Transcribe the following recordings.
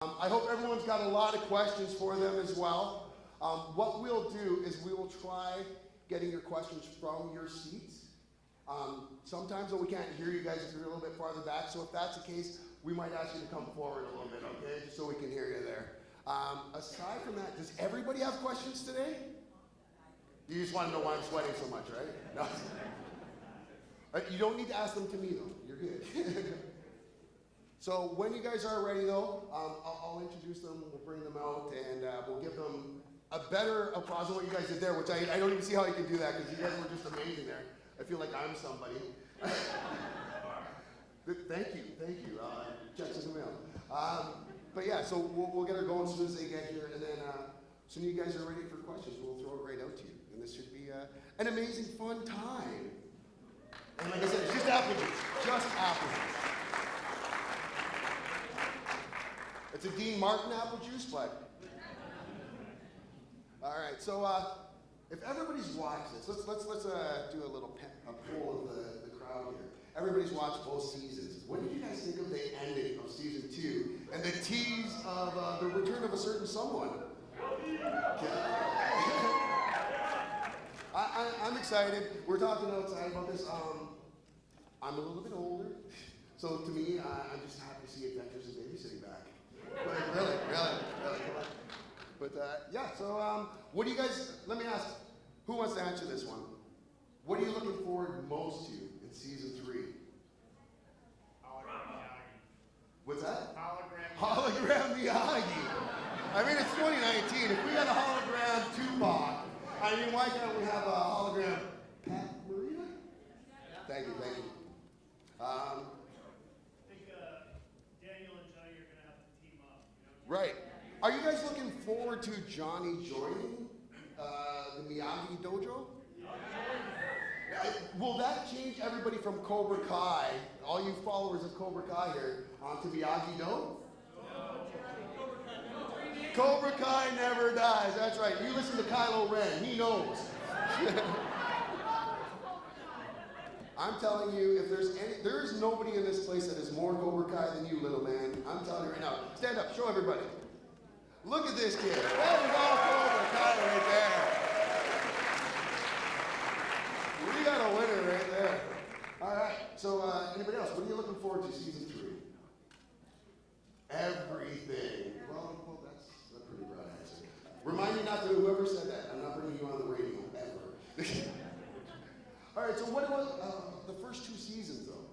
I hope everyone's got a lot of questions for them as well. What we'll do is we will try getting your questions from your seats. Sometimes we can't hear you guys if you're a little bit farther back, so if that's the case, we might ask you to come forward a little bit, okay? Just so we can hear you there. Aside from that, does everybody have questions today? You just want to know why I'm sweating so much, right? No. You don't need to ask them to me, though. You're good. So when you guys are ready, though, I'll introduce them, we'll bring them out, and we'll give them a better applause than what you guys did there, which I don't even see how you can do that, because you guys were just amazing there. I feel like I'm somebody. Thank you. Checks in the mail. But yeah, so we'll get her going as soon as they get here, and then as soon as you guys are ready for questions, we'll throw it right out to you. And this should be an amazing, fun time. And like I said, it's just apple juice. Just apple juice. It's a Dean Martin apple juice, but... All right, so if everybody's watched this, let's do a little poll of the crowd here. Everybody's watched both seasons. What did you guys think of the ending of season 2 and the tease of the return of a certain someone? I'm excited. We're talking outside about this. I'm a little bit older, so to me, I'm just happy to see Adventures in Babysitting back. Like, really, come on. But yeah, so what do you guys, let me ask, who wants to answer this one? What are you looking forward most to in season 3? Hologram Miyagi. What's that? Hologram Miyagi. I mean, it's 2019. If we got a hologram Tupac, I mean, why can't we have a hologram Pat Marina? Thank you. I think Daniel and Johnny are going to have to team up. Right. Are you guys looking forward to Johnny joining the Miyagi dojo? Will that change everybody from Cobra Kai, all you followers of Cobra Kai here, onto Miyagi-Do? No. Cobra Kai never dies. That's right. You listen to Kylo Ren. He knows. I'm telling you, if there is nobody in this place that is more Cobra Kai than you, little man. I'm telling you right now. Stand up. Show everybody. Look at this kid. That is all Cobra Kai right there. We got a winner right there. All right. So, anybody else? What are you looking forward to season 3? Everything. Well, that's a pretty broad answer. Remind me not to, whoever said that, I'm not bringing you on the radio, ever. All right, so what about the first 2 seasons, though?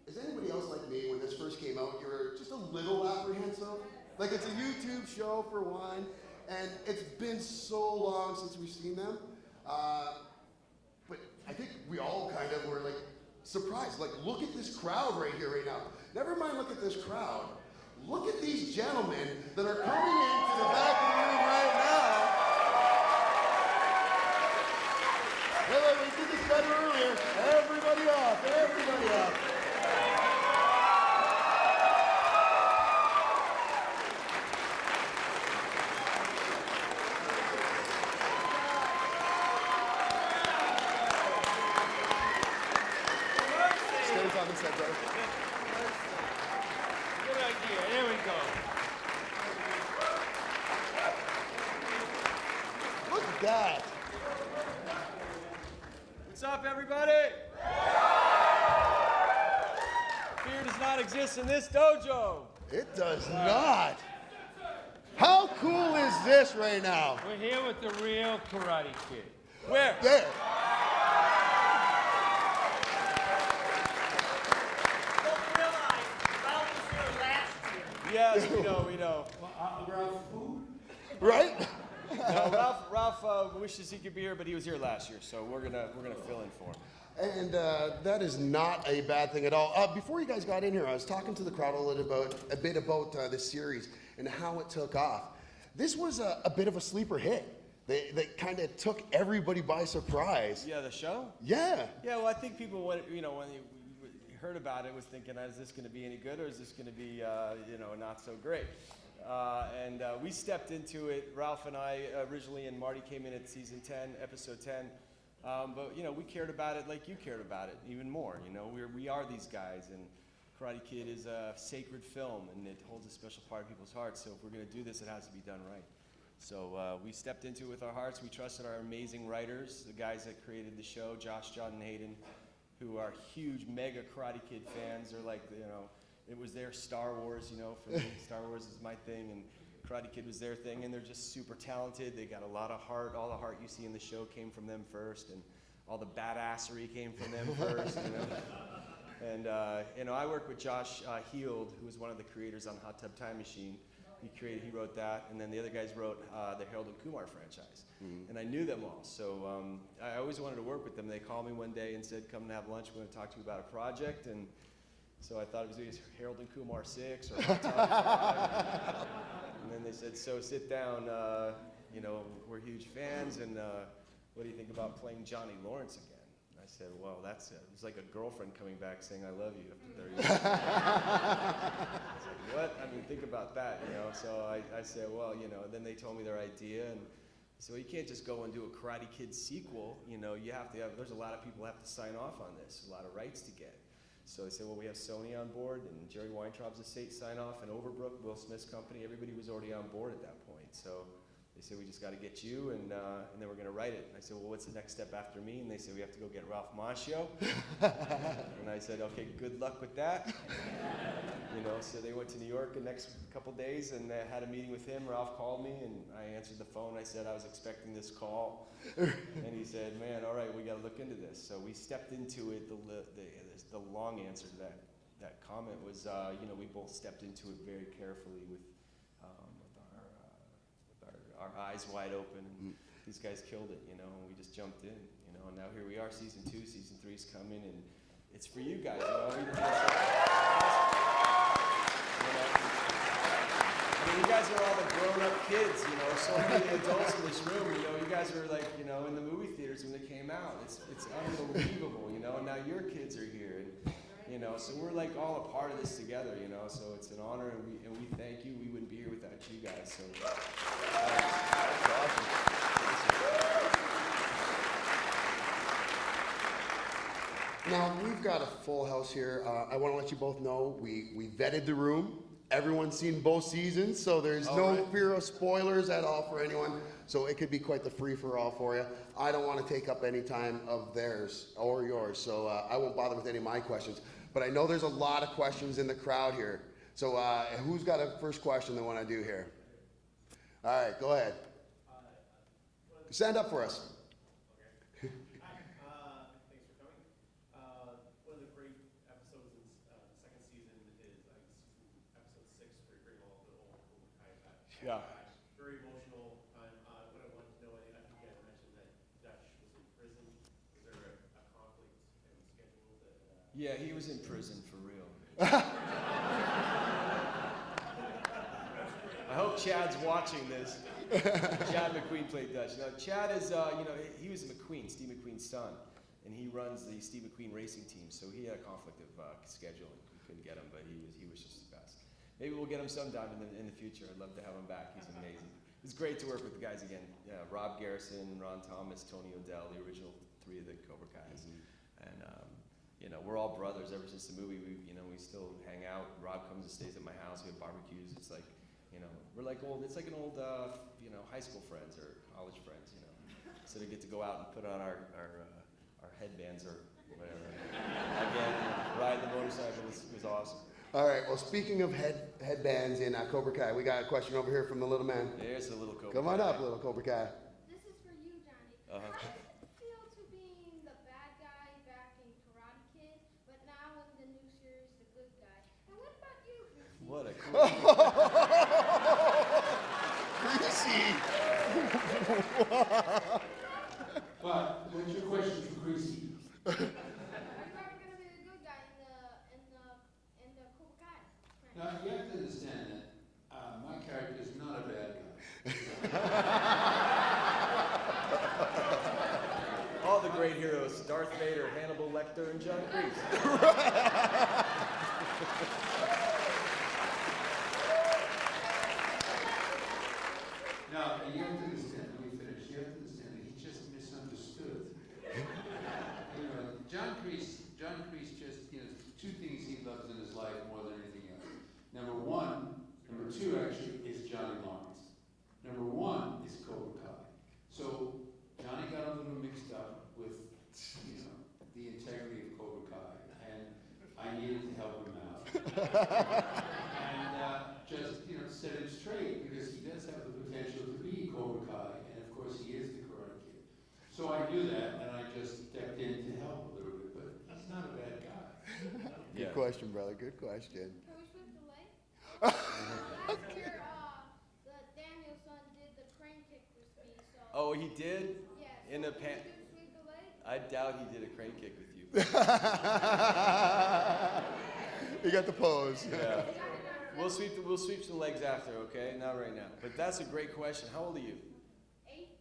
Is anybody else like me, when this first came out, you were just a little apprehensive? Like, it's a YouTube show, for one, and it's been so long since we've seen them. But I think we all kind of were, like, surprised. Like, look at this crowd right here, right now. Never mind look at this crowd. Look at these gentlemen that are coming into the back of the room right now. Hey, we did this better earlier. Everybody up. Stands on this side, brother. Good idea. There we go. Look at that. What's up, everybody? Fear does not exist in this dojo. It does not. How cool is this right now? We're here with the real Karate Kid. Where? There. Yes, we know. Right? Ralph wishes he could be here, but he was here last year, so we're gonna fill in for him. And that is not a bad thing at all. Before you guys got in here, I was talking to the crowd a bit about this series and how it took off. This was a bit of a sleeper hit. They kind of took everybody by surprise. Yeah, the show? Yeah. Yeah, well, I think people, when you heard about it, was thinking, is this going to be any good, or is this going to be, not so great? And we stepped into it, Ralph and I originally, and Marty came in at season 10, episode 10. But we cared about it like you cared about it, even more. We are these guys, and Karate Kid is a sacred film, and it holds a special part in people's hearts. So if we're going to do this, it has to be done right. So we stepped into it with our hearts. We trusted our amazing writers, the guys that created the show, Josh, John, and Hayden, who are huge, mega Karate Kid fans. They're like, it was their Star Wars, for me. Star Wars is my thing, and Karate Kid was their thing, and they're just super talented. They got a lot of heart. All the heart you see in the show came from them first, and all the badassery came from them first, And, I work with Josh Heald, who was one of the creators on Hot Tub Time Machine. He wrote that, and then the other guys wrote the Harold and Kumar franchise. Mm-hmm. And I knew them all, so I always wanted to work with them. They called me one day and said, come and have lunch, we're going to talk to you about a project. And so I thought it was either Harold and Kumar 6 or Hot Tub 5. And then they said, so sit down, we're huge fans, and what do you think about playing Johnny Lawrence again? I said, well, it's like a girlfriend coming back saying, I love you after 30 years. I was like, what? I mean, think about that, So I said, well, then they told me their idea. And so you can't just go and do a Karate Kid sequel. You have to there's a lot of people who have to sign off on this, a lot of rights to get. So they said, well, we have Sony on board, and Jerry Weintraub's estate sign off, and Overbrook, Will Smith's company, everybody was already on board at that point. So they said, we just got to get you, and then we're going to write it. And I said, well, what's the next step after me? And they said, we have to go get Ralph Macchio. And I said, okay, good luck with that. So they went to New York the next couple days, and they had a meeting with him. Ralph called me, and I answered the phone. I said I was expecting this call. And he said, man, all right, we got to look into this. So we stepped into it. The long answer to that comment was, we both stepped into it very carefully with our eyes wide open, and these guys killed it, and we just jumped in, and now here we are, season 2, season 3's coming, and it's for you guys, you guys are all the grown-up kids, so many adults in this room, you guys are like, in the movie theaters when they came out, it's unbelievable, and now your kids are here, and so we're like all a part of this together, so it's an honor, and we thank you. We wouldn't be here without you guys, so that's awesome. Now, we've got a full house here. I want to let you both know we vetted the room. Everyone's seen both seasons, so there's no fear of spoilers at all for anyone. So it could be quite the free-for-all for you. I don't want to take up any time of theirs or yours, so I won't bother with any of my questions. But I know there's a lot of questions in the crowd here. So who's got a first question they want to do here? All right, go ahead. Stand up for us. Okay. Hi, thanks for coming. One of the great episodes in the second season is episode 6, where you bring all the old Cobra Kai back. Yeah. Very emotional time. What I wanted to know, I think you guys mentioned that Dutch was in prison. Was there a conflict in the schedule that... Yeah, he was in prison for real. I hope Chad's watching this. Chad McQueen played Dutch. Now, Chad is, he was McQueen, Steve McQueen's son, and he runs the Steve McQueen racing team, so he had a conflict of schedule, and we couldn't get him, but he was just the best. Maybe we'll get him sometime in the future. I'd love to have him back. He's amazing. It's great to work with the guys again. Yeah, Rob Garrison, Ron Thomas, Tony O'Dell, the original 3 of the Cobra Kais. Mm-hmm. And, we're all brothers ever since the movie. We still hang out. Rob comes and stays at my house. We have barbecues. It's like, we're like it's like an old, high school friends or college friends, So to get to go out and put on our headbands or whatever. Again, ride the motorcycle was awesome. All right, well, speaking of headbands in Cobra Kai, we got a question over here from the little man. There's the little Cobra Come on up, little Cobra Kai. This is for you, Johnny. Uh-huh. How does it feel to being the bad guy back in Karate Kid, but now in the new series, the good guy? And what about you, Chrissy? What a cool. But what's your question for Greasy? Are you ever going to be the good guy in the Cobra Kai franchise? Now you have to understand that my character is not a bad guy. All the great heroes, Darth Vader, Hannibal Lecter, and John Kreese. Now you have to understand. Let me finish. You have to understand that he just misunderstood. John Kreese just 2 things he loves in his life. two actually is Johnny Lawrence. Number one is Cobra Kai. So Johnny got a little mixed up with, you know, the integrity of Cobra Kai, and I needed to help him out. And just, you know, set him straight, because he does have the potential to be Cobra Kai, and of course he is the Karate Kid. So I knew that, and I just stepped in to help a little bit, but he's not a bad guy. Good question, brother. Good question. Can we switch the leg? Last year, the Daniel's son did the crane kick with me, so. Oh, he did? Yes. In the Can you swing the leg? I doubt he did a crane kick with you. You got the pose. Yeah. We'll sweep some legs after, okay? Not right now. But that's a great question. How old are you?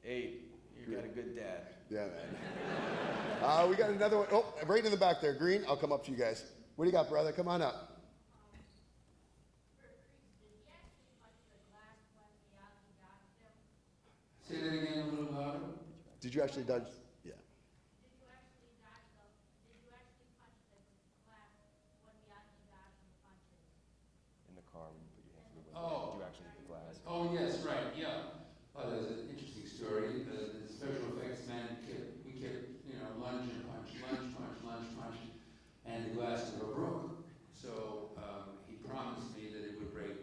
8. You got a good dad. Yeah, man. We got another one. Oh, right in the back there. Green, I'll come up to you guys. What do you got, brother? Come on up. Say that again a little louder. Did you actually dodge? Yeah. In the car when you put your hand through the window. Oh. Did you actually hit the glass? Oh, yes, right, yeah. Oh, there's an interesting story. The special effects man we kept, you know, lunge and punch, and the glass never broke. So he promised me that it would break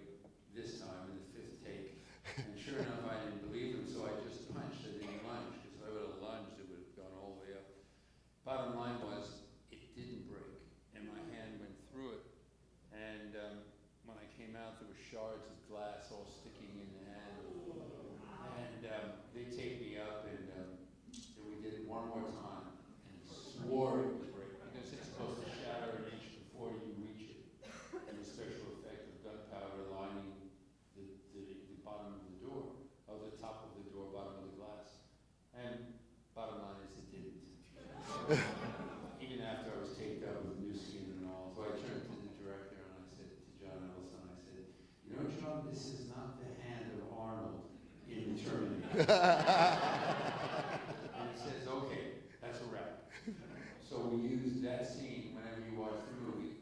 this time in the 5th take. And sure enough, I didn't believe him, so I just punched. I didn't lunge, because if I would have lunged, it would have gone all the way up. Bottom line was, it didn't break, and my hand went through it. And when I came out, there were shards of glass all sticking in the hand. And they taped me up, and we did it one more time, and swore it would break, because it's supposed to shatter an inch before you reach it. And the special effect of gunpowder lining the bottom of the door, of the top of the door, bottom of the glass. And bottom line is, it didn't. Even after I was taped up with new skin and all. So I turned to the director and I said to John Ellison, I said, you know, John, this is not the hand of Arnold in Terminator. And he says, okay, that's a wrap. So we used that scene whenever you watch the movie.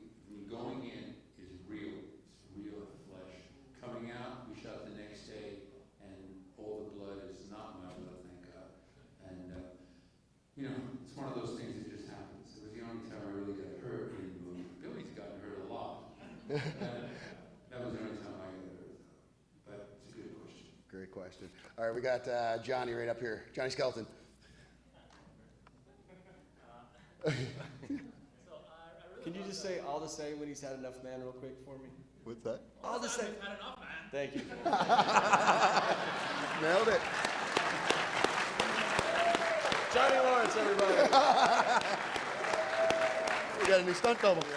Going in is real. It's real flesh. Coming out, we shot the next day, and all the blood is not my blood, thank God. And, you know, it's one of those things that just happens. It was the only time I really got hurt in the movie. Billy's gotten hurt a lot. That was the only time I got hurt, though. But it's a good question. Great question. All right, we got Johnny right up here. Johnny Skelton. Can you just say all the same when he's had enough, man, real quick for me? What's that? All the same. Had enough, man. Thank you. Nailed it. Johnny Lawrence, everybody. We got a new stunt double. I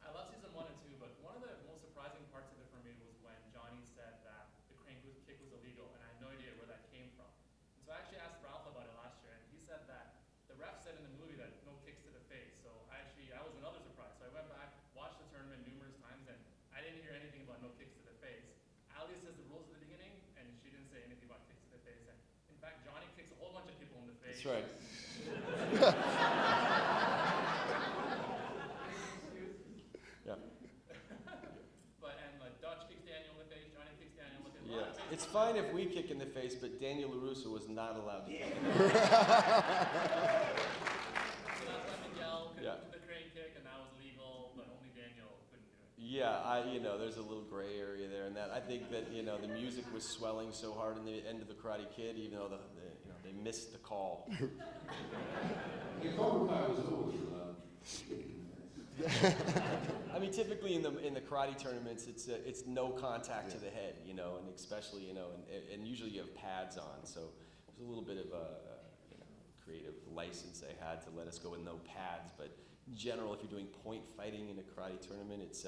love season 1 and 2, but one of the most surprising parts of it for me was when Johnny said that the crane kick was illegal, and I had no idea where that came from. And so I actually asked Ralph about it last year, and he said that the ref said in the movie that no kicks to the face. So I was another surprise. So I went back, watched the tournament numerous times, and I didn't hear anything about no kicks to the face. Ali says the rules at the beginning, and she didn't say anything about kicks to the face. And in fact, Johnny kicks a whole bunch of people in the face. That's right. Yeah. Dutch kicks Daniel in the face, Johnny kicks Daniel in the face. Yeah. It's fine if we kick in the face, but Daniel LaRusso was not allowed to kick in the face. So that's why Miguel could do the crane kick, and that was legal, but only Daniel couldn't do it. Yeah, there's a little gray area there, and that I think that the music was swelling so hard in the end of the Karate Kid, even though they missed the call. Yeah, Cobra Kai was always allowed. I mean, typically in the karate tournaments, it's no contact to the head, and especially and usually you have pads on, so there's a little bit of a creative license they had to let us go with no pads, but in general, if you're doing point fighting in a karate tournament, it's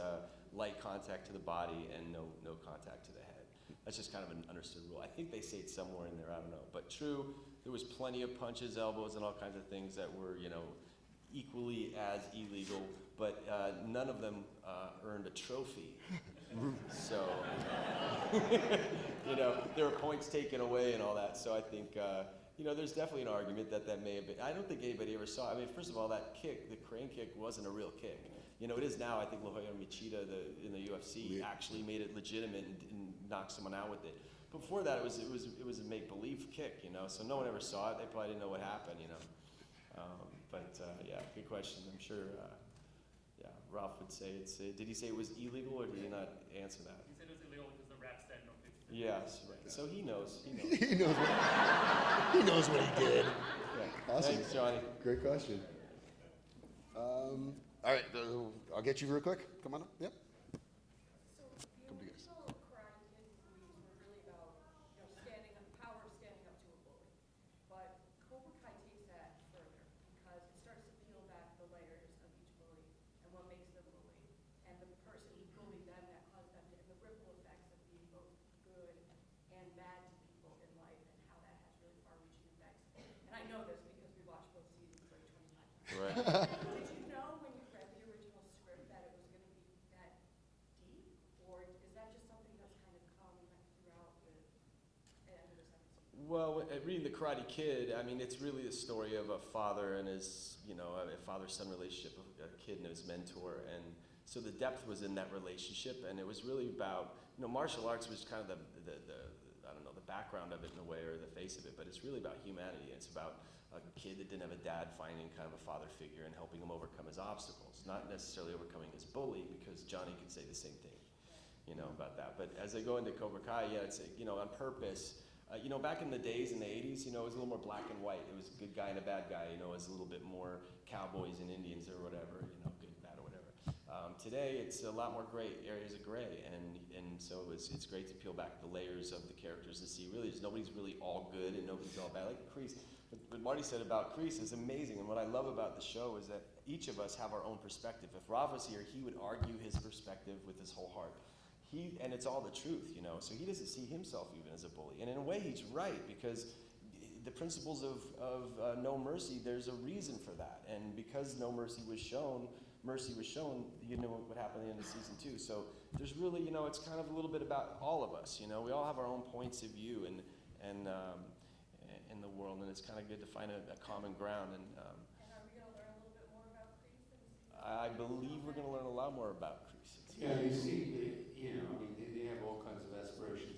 light contact to the body and no contact to the head. That's just kind of an understood rule. I think they say it somewhere in there, I don't know, but true, there was plenty of punches, elbows, and all kinds of things that were equally as illegal, but none of them earned a trophy. So, there were points taken away and all that. So I think, there's definitely an argument that may have been. I don't think anybody ever saw. I mean, first of all, that kick, the crane kick, wasn't a real kick. It is now. I think La Hoya Machida, in the UFC, actually made it legitimate and knocked someone out with it. Before that, it was a make-believe kick. So no one ever saw it. They probably didn't know what happened. Yeah, good question. I'm sure. Ralph would say it's. Did he say it was illegal, or did he not answer that? He said it was illegal because the ref said no picture. Yes, right. So he knows. He knows what he did. Yeah. Awesome. Thanks, Johnny. Great question. All right, I'll get you real quick. Come on up. Yep. So the original Karate Kid movies were really about, standing up, power of standing up to a bully. But Cobra Kai takes that further because it starts to peel back the layers of each bully and what makes them bully, and the person who bullied them that caused them to, and the ripple effects of being both good and bad to people in life, and how that has really far-reaching effects. And I know this because we watched both seasons like 20 times. Right. Did you know when you read the original script that it was going to be that deep, or is that just something that's kind of come throughout the end of the second season? Well, reading The Karate Kid, I mean, it's really the story of a father and his, a father-son relationship, a kid and his mentor, and so the depth was in that relationship, and it was really about, martial arts was kind of the I don't know, the background of it in a way, or the face of it, but it's really about humanity. It's about a kid that didn't have a dad finding kind of a father figure and helping him overcome his obstacles, not necessarily overcoming his bully, because Johnny could say the same thing, about that. But as I go into Cobra Kai, it's, on purpose. Back in the days, in the 80s, it was a little more black and white. It was a good guy and a bad guy, it was a little bit more cowboys and Indians or whatever, good, bad, or whatever. Today, it's a lot more gray, areas of gray, and so it's great to peel back the layers of the characters and see really, nobody's really all good and nobody's all bad. Like Kreese, what Marty said about Kreese is amazing, and what I love about the show is that each of us have our own perspective. If Rav was here, he would argue his perspective with his whole heart. And it's all the truth, so he doesn't see himself even as a bully. And in a way, he's right, because the principles of no mercy, there's a reason for that. And because no mercy was shown, what happened at the end of season 2. So there's really, it's kind of a little bit about all of us, we all have our own points of view in the world, and it's kind of good to find a common ground. And are we going to learn a little bit more about Kreese? I believe we're going to learn a lot more about Kreese. Yeah, you see, they have all kinds of aspirations.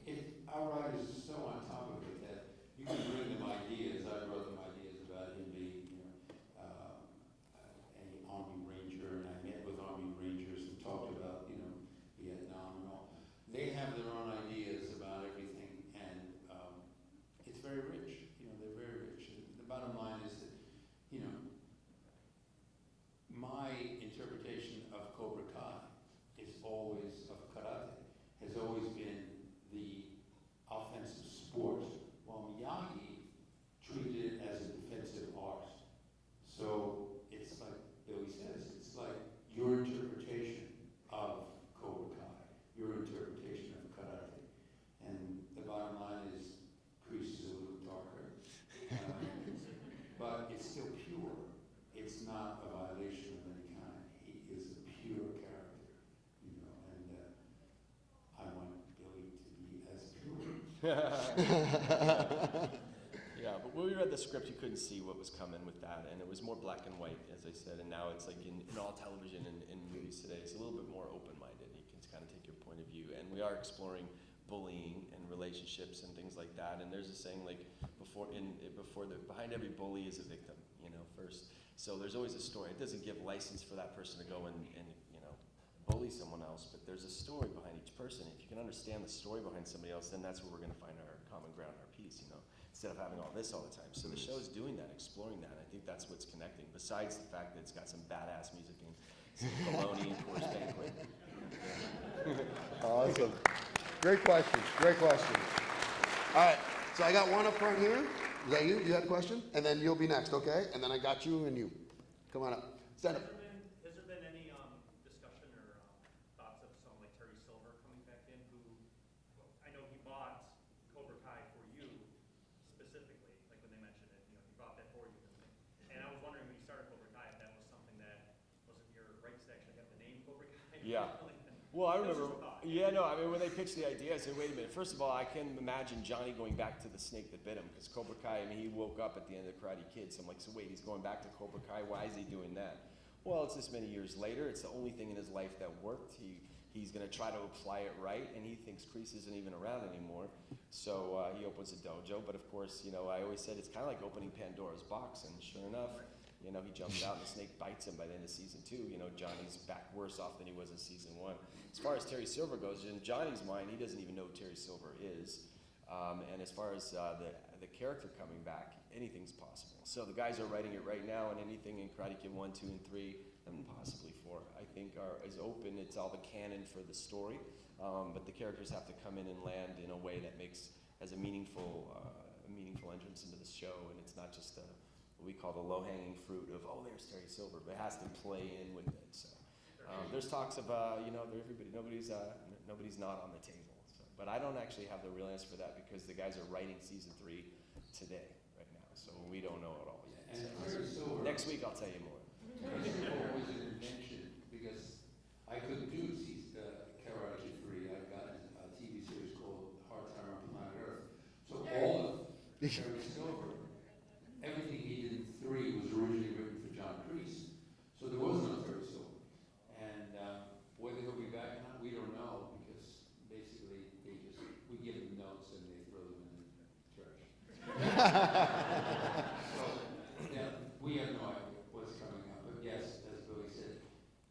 If our writers are so on top of it that you can bring them ideas. I brought them ideas about him being, an Army Ranger, and I met with Army Rangers and talked about, Vietnam and all. They have their own ideas about everything, and it's very rich. They're very rich. And the bottom line is that, my interpretation of Cobra Kai of karate, has always been the offensive sport, while Miyagi treated it as a defensive art. So it's like Billy says, it's like your interpretation of Cobra Kai, your interpretation of karate. And the bottom line is, Kreese is a little darker, but it's still pure. It's not a violation of any kind. He is a pure character. I want Billy to be as pure. Yeah, but when we read the script, you couldn't see what was coming with that, and it was more black and white, as I said, and now it's like in all television and movies today, it's a little bit more open-minded. You can kind of take your point of view, and we are exploring bullying and relationships and things like that. And there's a saying like behind every bully is a victim, first. So there's always a story. It doesn't give license for that person to go and bully someone else, but there's a story behind each person. If you can understand the story behind somebody else, then that's where we're going to find our common ground, our peace, instead of having all this all the time. So the show's doing that, exploring that. I think that's what's connecting, besides the fact that it's got some badass music and some baloney and Coors Banquet. Awesome. Great question. All right, so I got one up front here. Is that you? You had a question? And then you'll be next, okay? And then I got you and you. Come on up. Stand up. Has there been any discussion or thoughts of someone like Terry Silver coming back in, who, I know he bought Cobra Kai for you specifically, like when they mentioned it, he bought that for you. And I was wondering when you started Cobra Kai if that was something that wasn't your rights to actually have the name Cobra Kai. Yeah. Well, I That's remember, just a thought. yeah, no, I mean, when they pitched the idea, I said, wait a minute. First of all, I can imagine Johnny going back to the snake that bit him, because Cobra Kai, I mean, he woke up at the end of Karate Kid, so I'm like, so wait, he's going back to Cobra Kai? Why is he doing that? Well, it's this many years later. It's the only thing in his life that worked. He's going to try to apply it right, and he thinks Kreese isn't even around anymore. So he opens a dojo, but of course, you know, I always said it's kind of like opening Pandora's box, and sure enough, you know, he jumps out and the snake bites him by the end of season 2. You know, Johnny's back worse off than he was in season 1. As far as Terry Silver goes, in Johnny's mind, he doesn't even know who Terry Silver is. And as far as the character coming back, anything's possible. So the guys are writing it right now, and anything in Karate Kid 1, 2, and 3, and possibly 4, I think is open. It's all the canon for the story, but the characters have to come in and land in a way that has a meaningful entrance into the show, and it's not just what we call the low-hanging fruit of, oh, there's Terry Silver, but it has to play in with it. So there's talks of, you know, nobody's not on the table. So, but I don't actually have the real answer for that because the guys are writing season 3 today, right now. So we don't know it all yet. And So Terry Silver, next week I'll tell you more. Terry Silver was an invention because I couldn't do Karate Kid 3. I got a TV series called Hard Time on Planet Earth. So all of Terry Silver, everything he did in 3 was originally written for John Kreese. So there was no Terry Silver. And whether he'll be back or not, we don't know because basically we give them notes and they throw them in the trash. So yeah, we have no idea what's coming up. But yes, as Billy said,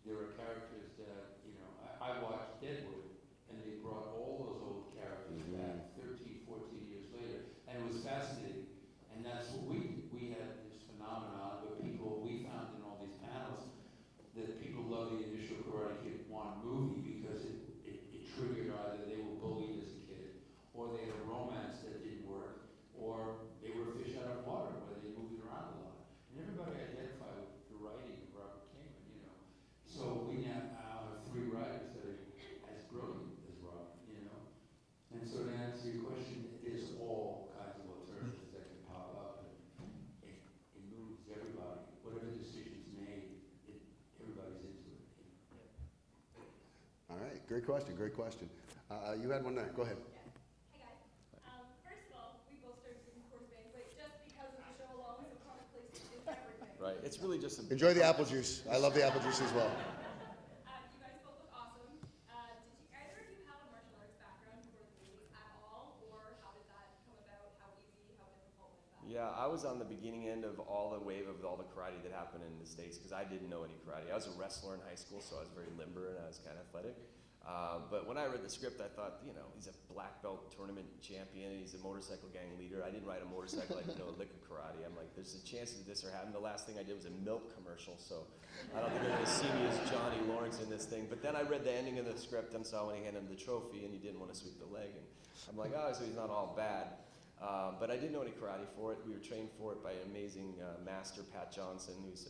there are characters that, you know, I watched Deadwood and they brought all those old characters back 13, 14 years later. And it was fascinating. And that's what we did. We had this phenomenon where we found in all these panels that people love the initial Karate Kid 1 movie because it triggered either they were bullied as a kid, or they had a romance that didn't work, or they were a fish out of water where they moved around a lot. And everybody identified with the writing of Robert Kamen, you know. So we now have 3 writers that are as brilliant as Robert, you know. And so to answer your question, there's all kinds of alternatives that can pop up, and it moves everybody. Whatever decision's made, everybody's into it. You know? All right, great question, great question. You had one there, go ahead. Hey guys. First of all, we both started drinking Coors Banquet just because of the show alone, so product placement is everything. Right. It's really just a Enjoy the apple juice. I love the apple juice as well. You guys both look awesome. Did either of you have a martial arts background before the movies at all, or how did that come about? How easy, how difficult was that? Yeah, I was on the beginning end of all the wave of all the karate that happened in the States because I didn't know any karate. I was a wrestler in high school, so I was very limber and I was kind of athletic. But when I read the script, I thought, you know, he's a black belt tournament champion and he's a motorcycle gang leader. I didn't ride a motorcycle, I didn't know a lick of karate. I'm like, there's a chance that this are happening. The last thing I did was a milk commercial, so I don't think they're gonna see me as Johnny Lawrence in this thing. But then I read the ending of the script and saw when he handed him the trophy and he didn't want to sweep the leg. And I'm like, oh, so he's not all bad. But I didn't know any karate for it. We were trained for it by an amazing master, Pat Johnson, who's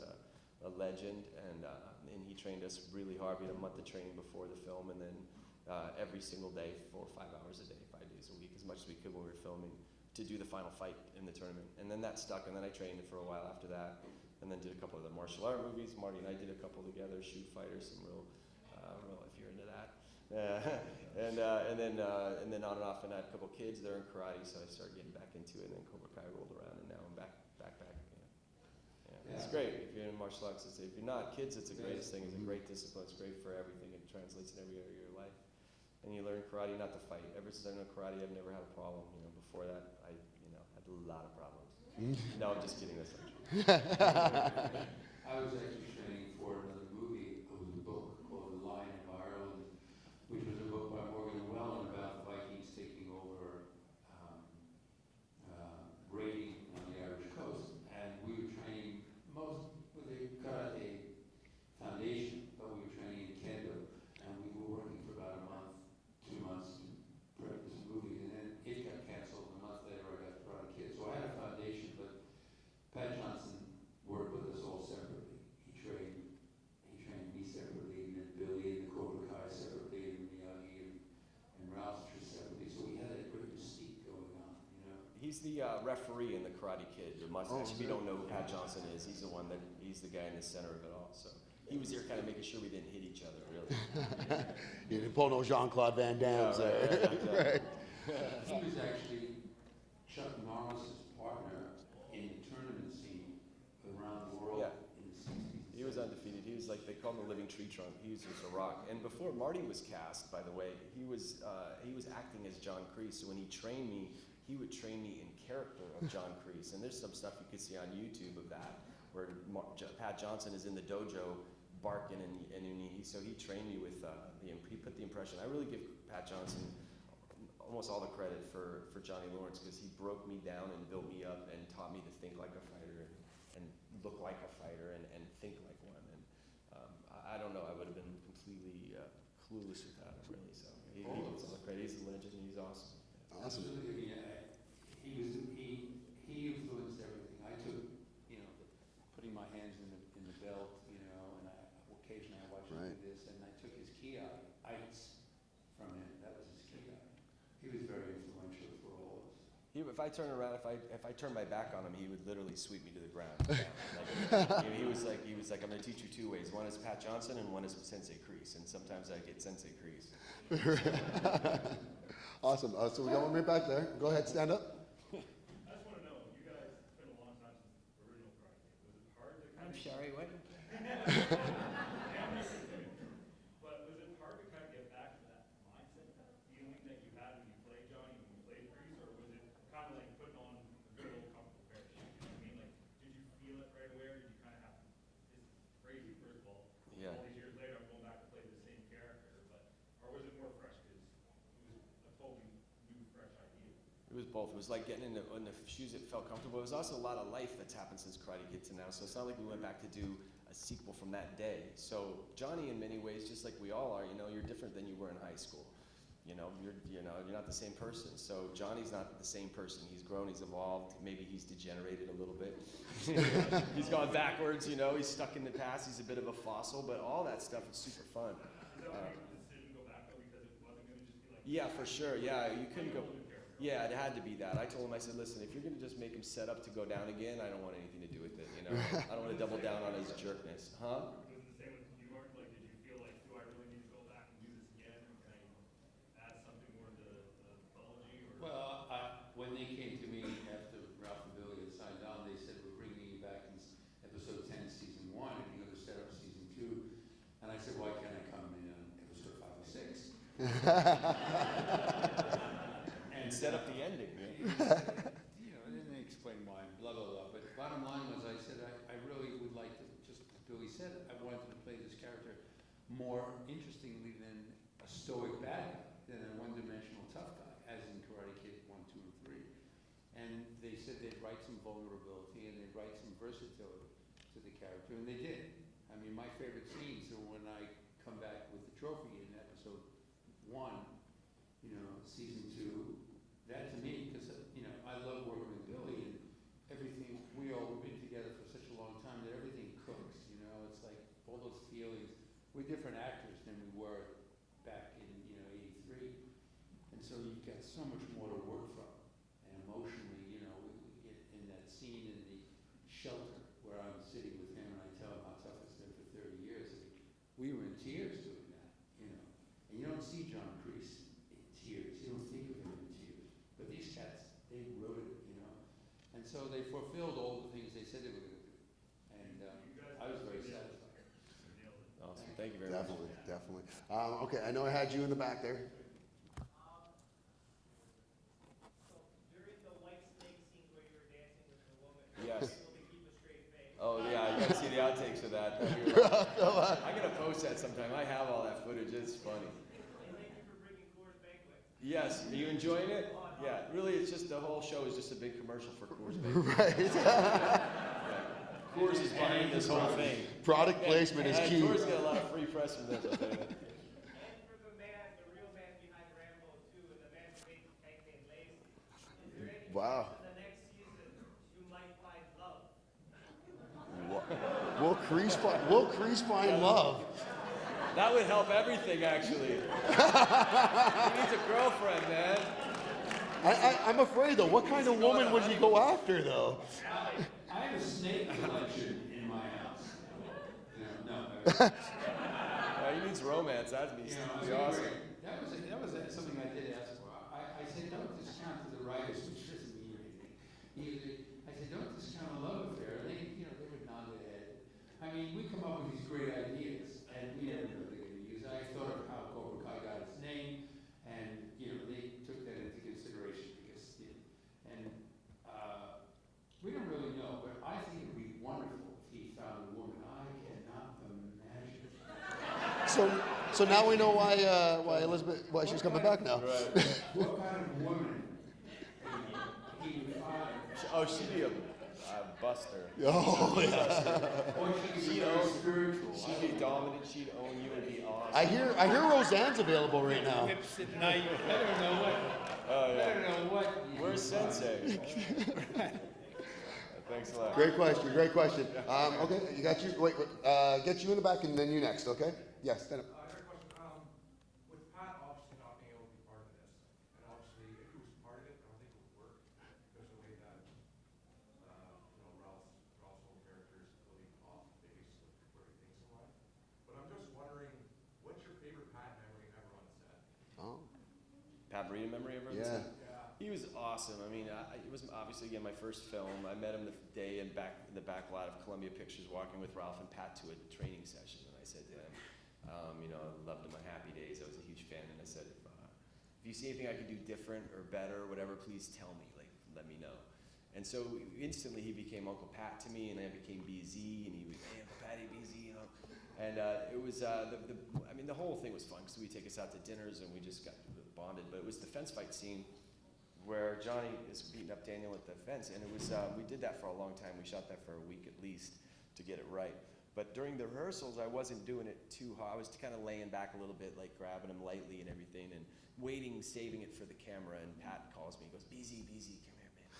a legend, and he trained us really hard. We had a month of training before the film, and then every single day, 4 or 5 hours a day, 5 days a week, as much as we could when we were filming, to do the final fight in the tournament. And then that stuck, and then I trained for a while after that, and then did a couple of the martial art movies. Marty and I did a couple together, Shoot Fighter, some real, if you're into that. And then on and off, and I had a couple kids. They're in karate, so I started getting back into it. And then Cobra Kai rolled around, and now I'm back. Yeah. It's great if you're in martial arts. If you're not, kids, it's the greatest thing. It's a great discipline. It's great for everything. It translates in every area of your life. And you learn karate not to fight. Ever since I know karate, I've never had a problem. You know, before that, I had a lot of problems. No, I'm just kidding. That's not true. I was actually training for another movie. It was a book called The Lion of Ireland, which was a book by Morgan Llewellyn about the Vikings taking over raiding on the Irish coast. And we were training with a karate foundation, but we were training in kendo. And we were working for about a month, 2 months to prep this movie. And then it got canceled. A month later, I got Karate Kid. So I had a foundation, but Pat Johnson worked with us all separately. He trained me separately, and then Billy and the Cobra Kai separately, and Miyagi and Ralph separately. So we had a great mystique going on, you know. He's the referee in the Karate Kid, the mustache. If you don't know who Pat Johnson is, he's the guy in the center of it all. So he was there kind of making sure we didn't hit each other, really. You didn't pull no Jean-Claude Van Damme's Yeah, right, there. right, exactly. Right. He was actually Chuck Norris's partner in the tournament scene around the world Yeah. in the 60s. He was undefeated. He was like, they call him the living tree trunk. He was just a rock. And before Marty was cast, by the way, he was acting as John Kreese. So when he trained me, he would train me in character of John Kreese. And there's some stuff you could see on YouTube of that, where Pat Johnson is in the dojo barking, and so he trained me with, he put the impression. I really give Pat Johnson almost all the credit for Johnny Lawrence, because he broke me down and built me up and taught me to think like a fighter and look like a fighter and think like one. And I don't know, I would have been completely clueless without him, really. So he gets all the credit. He's a legend. He's awesome. Awesome. Absolutely. He influenced everything. I took, putting my hands in the belt, and occasionally I watched him Right. do this, and I took his ki ites from him. That was his ki. He was very influential for all of us. If I turn around, if I turn my back on him, he would literally sweep me to the ground. He was like, I'm going to teach you two ways. One is Pat Johnson, and one is Sensei Kreese. And sometimes I get Sensei Kreese. Awesome. So we got one right back there. Go ahead, stand up. I just want to know, you guys, it's been a long time since the original Karate Kid. Was it hard to kind I'm of... sorry, what? But was it hard to kind of get back to that mindset, that feeling that you had when you played Johnny, when you played Kreese, or was it kind of like putting on a good old comfortable pair of shoes? You know what I mean? Like, did you feel it right away, or did you kind of have to... It's crazy, first of all. Yeah. All these years later, I'm going back to play the same character, but... Or was it more fresh, because it was a totally new, fresh idea? It was both. It was like getting in the shoes that felt comfortable. It was also a lot of life that's happened since Karate Kid to now. So it's not like we went back to do a sequel from that day. So Johnny, in many ways, just like we all are, you're different than you were in high school. You're not the same person. So Johnny's not the same person. He's grown, he's evolved. Maybe he's degenerated a little bit. He's gone backwards. He's stuck in the past. He's a bit of a fossil. But all that stuff is super fun. Is that why you decision to go back, though, because it wasn't going to just be like... Yeah, for sure. Yeah, you couldn't go. Yeah, it had to be that. I told him, I said, listen, if you're going to just make him set up to go down again, I don't want anything to do with it. I don't want to double down on his jerkness. Huh? Was it the same with you, Mark? Like, did you feel like, do I really need to go back and do this again? Or can I add something more to the mythology? Or... Well, when they came to me after Ralph and Billy had signed on, they said, we're bringing you back in episode 10, season 1, and you're going to set up season 2. And I said, why can't I come in on episode 5 or 6? And set up the ending. And then they explained why, blah, blah, blah. But bottom line was, I said, I really would like to, just as Billy said, I wanted to play this character more interestingly than a stoic bad guy, than a one-dimensional tough guy, as in Karate Kid 1, 2, and 3. And they said they'd write some vulnerability and they'd write some versatility to the character, and they did. I mean, my favorite scenes are when I come back with the trophy in episode 1, season 2. That to me, because I love working with Billy and everything. We all been together for such a long time that everything cooks. It's like all those feelings. We're different actors than we were back in '83, and so you've got so much more to work from. And emotionally, we get in that scene in the shelter where I'm sitting with him and I tell him how tough it's been for 30 years. And we were in tears doing that, And you don't see John Kreese in tears. You don't think of him in tears. But these cats, they wrote it, And so they fulfilled all the things they said they were going to do. And I was very satisfied. Awesome. Thank you very much. Definitely. Okay, I know I had you in the back there. So during the white snake scenes where you were dancing with the woman, Yes. you were able to keep a straight face. Oh, yeah, you got to see the outtakes of that. I got to post that sometime. I have all that footage. It's funny. And thank you for bringing Coors Banquet. Yes. Are you enjoying it? Yeah. Really, it's just the whole show is just a big commercial for Coors Banquet. Right. Coors is behind this whole thing. Product placement is And key. Coors get a lot of free press from this. I'll tell you that. And for the real man behind Rambo 2 and the man who made the tank named Lazy. Is there any Wow. chance in the next season you might find love? Will Kreese find love? That would help everything, actually. He needs a girlfriend, man. I'm afraid though. What kind of woman would you go after though? I have a snake collection in my house. No, He needs romance. That'd be awesome. That was something I did ask for. I said, don't discount to the writers, which doesn't mean anything. I said, don't discount a love affair. They would nod their head. I mean, we come up with these great ideas, and we never know they're going to use. I thought of how Cobra Kai got its name, and they took that into consideration because, we don't really know, but I think it would be wonderful if he found a woman. I cannot imagine. So now we know why she's coming back now. Right. What kind of woman he would find? Oh, she'd be a buster. Oh yeah. Or she could be She'd very own. spiritual. She'd be dominant. She'd own you and be awesome. I hear Roseanne's available right now. Hips at night. I don't know what. Oh I yeah. don't know what. Where's Sensei? Thanks a lot. Great question. Okay, you got you. Wait, get you in the back and then you next. Okay? Yes. Stand up. I have a question. With Pat obviously not being able to be part of this, and obviously if he was part of it, I don't think it would work because of the way that Ralph's whole character is really off base with where he thinks in life. But I'm just wondering, what's your favorite Pat memory ever on set? Oh. Pat Marina memory ever? Yeah. He was awesome. I mean, it was obviously again my first film. I met him the day in the back lot of Columbia Pictures, walking with Ralph and Pat to a training session, and I said to him, I loved him on Happy Days. I was a huge fan, and I said, if you see anything I could do different or better or whatever, please tell me. Like, let me know. And so instantly he became Uncle Pat to me, and I became BZ, and he was, hey, Uncle Patty, BZ, And it was the whole thing was fun because we'd take us out to dinners and we just got bonded. But it was the fence fight scene where Johnny is beating up Daniel at the fence, and it was we did that for a long time. We shot that for a week at least to get it right. But during the rehearsals, I wasn't doing it too hard. I was kind of laying back a little bit, like grabbing him lightly and everything, and waiting, saving it for the camera. And Pat calls me, he goes, BZ, come here, man.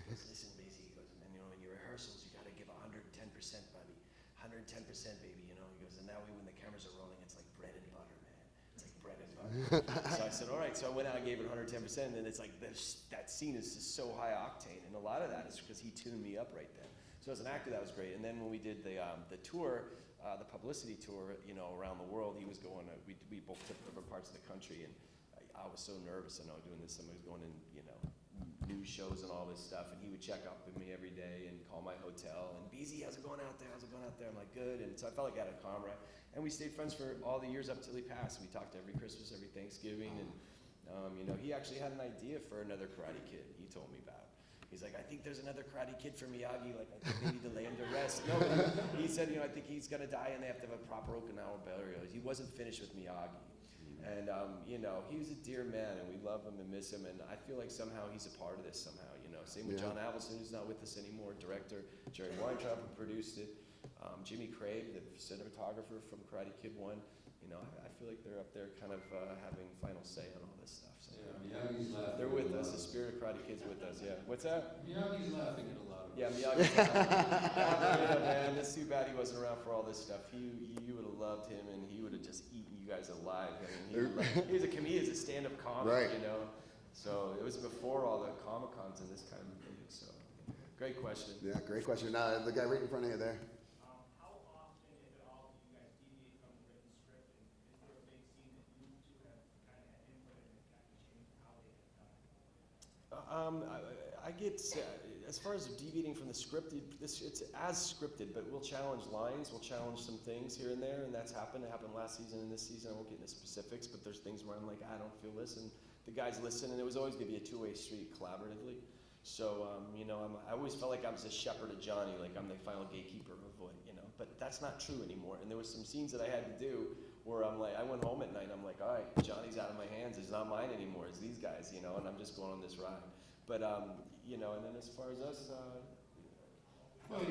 He goes, listen, BZ, he goes, man, in your rehearsals, you got to give 110%, Bobby, 110%, baby. He goes, and that way when the cameras are rolling, it's like bread and butter, man. It's like bread and butter. So I said, all right. So I went out and gave it 110%, and then it's like that scene is just so high octane, and a lot of that is because he tuned me up right then. So as an actor, that was great. And then when we did the tour, the publicity tour, around the world, he was going. We both took different parts of the country, and I was so nervous. Doing this, somebody was going in, news shows and all this stuff, and he would check up with me every day and call my hotel and BZ, how's it going out there? I'm like, good. And so I felt like I had a comrade, and we stayed friends for all the years up till he passed. We talked every Christmas, every Thanksgiving, and he actually had an idea for another Karate Kid. He told me about. He's like, I think there's another Karate Kid for Miyagi. Like, I think they need to lay him to rest. No, he said, I think he's gonna die, and they have to have a proper Okinawa burial. He wasn't finished with Miyagi. And, he was a dear man, and we love him and miss him, and I feel like somehow he's a part of this somehow, Same with John Avildsen, who's not with us anymore, director. Jerry Weintraub, who produced it. Jimmy Craig, the cinematographer from Karate Kid 1. I feel like they're up there kind of having final say on all this stuff. So, Miyagi's laughing. they're with us. The spirit of Karate Kid's with us, yeah. What's that? Miyagi's laughing at a lot of Yeah, Miyagi. Man, it's too bad he wasn't around for all this stuff. You would have loved him, and he would have just eaten you guys alive. He was a comedian, a stand-up comic, Right. So it was before all the Comic Cons and this kind of thing. So, great question. Yeah, great question. Now the guy right in front of you there. How often, if at all, do you guys deviate from the written script? And is there a big scene that you two have kind of had input in that kind of changed how they have done it? I get, as far as deviating from the script, it's as scripted, but we'll challenge lines, we'll challenge some things here and there, and that's happened. It happened last season and this season. I won't get into specifics, but there's things where I'm like, I don't feel this, and the guys listen, and it was always going to be a two-way street collaboratively. So, I always felt like I was a shepherd of Johnny, like I'm the final gatekeeper of what, but that's not true anymore. And there was some scenes that I had to do where I'm like, I went home at night, and I'm like, all right, Johnny's out of my hands. It's not mine anymore. It's these guys, and I'm just going on this ride. But, and then as far as us, Well,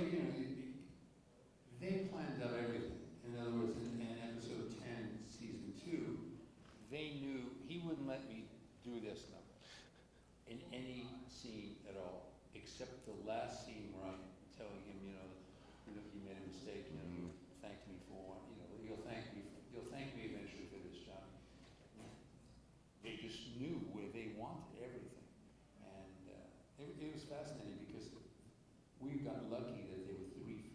they planned out everything. In other words, in episode 10, season 2, they knew he wouldn't let me do this number in any scene at all, except the last scene where I'm telling him, you made a mistake, thank me for one, you'll thank me eventually for this, Johnny. They just knew where they wanted everything. And it was fascinating because we got lucky that there were 3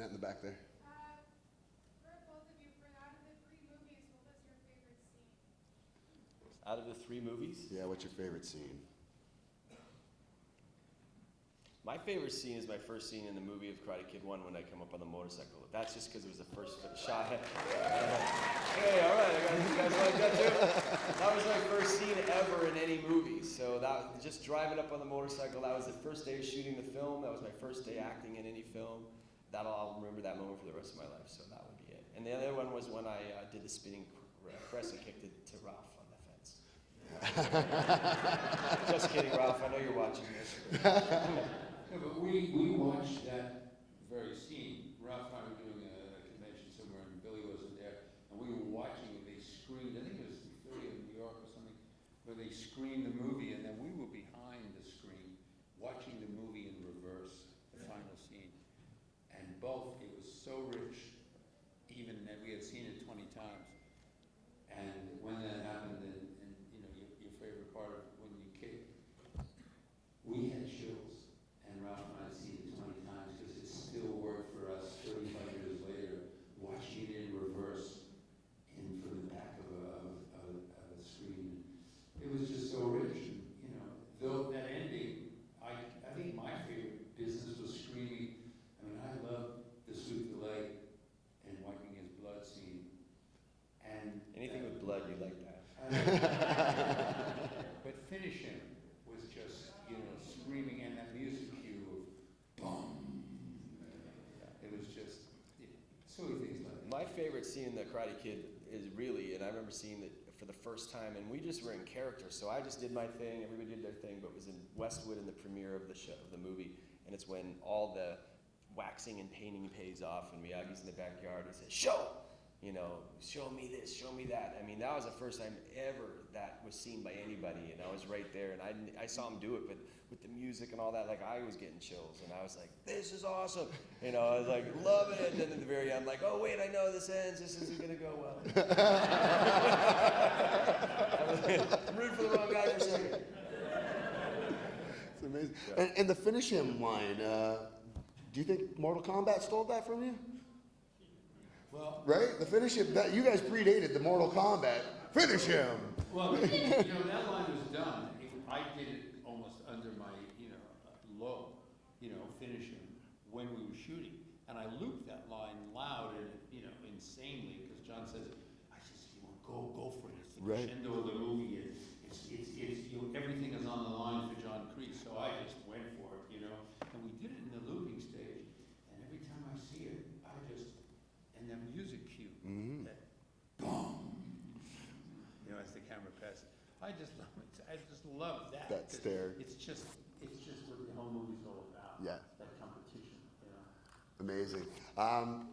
in the back there. For both of you, out of the 3 movies, what was your favorite scene? Out of the 3 movies, Yeah, what's your favorite scene? my favorite scene is my first scene in the movie of Karate Kid 1 when I come up on the motorcycle. That's just because it was the first shot. Hey, all right, you guys like that too? That was my first scene ever in any movie. So that just driving up on the motorcycle. That was the first day of shooting the film. That was my first day acting in any film. I'll remember that moment for the rest of my life. So that would be it. And the other one was when I did the spinning press and kicked it to Ralph on the fence. Just kidding, Ralph. I know you're watching this. No, but we watched that very scene. Ralph and I were doing a convention somewhere, and Billy wasn't there, and we were watching it. They screened, I think it was in Philly or New York or something, where they screened the movie, and then we were behind the screen watching the movie in reverse, the final scene. And both, it was so rich, even that we had seen it 20 times. And when that happened, and you know, your favorite part of when you kick, we had chills. And Ralph and I had seen it 20 times because it still worked for us 35 years later, watching it in reverse in from the back of a screen. It was just so rich. And, you know, though that ending, I think my favorite business was screaming. I mean, I love the sweep the leg and wiping his blood scene. And Anything with blood, you like that. But finishing was just, you know, screaming, and that music cue of boom. It was just silly things like that. My favorite scene in The Karate Kid is really, and I remember seeing it for the first time, and we just were in character, so I just did my thing, everybody did their thing, but it was in Westwood in the premiere of the show, of the movie, and it's when all the waxing and painting pays off, and Miyagi's in the backyard, he says, show! You know, show me this, show me that. I mean, that was the first time ever that was seen by anybody, and I was right there, and I saw him do it, but with the music and all that, like, I was getting chills, and I was like, this is awesome. You know, I was like, loving it, and then at the very end, I'm like, oh, wait, I know this ends, this isn't gonna go well. I'm rooting for the wrong guy for a second. It's amazing. And the finish him line, do you think Mortal Kombat stole that from you? Well, Right? The finish him, that, you guys predated the Mortal Kombat. Finish him! well, you know, that line was done. I did it almost under my, you know, low, you know, finishing when we were shooting. And I looped that line loud and, you know, insanely, because John says, I said, you know, go for it. It's the Right. crescendo of the movie. It's you know, everything is on the line for John Kreese. So I just went for it, you know. And we did it in the looping stage. And every time I see it, and that music cue, that boom, you know, as the camera passes. I just love it. I just love that. That 'cause stare. It's just what the whole movie's all about. Yeah. That competition, you know. Amazing. All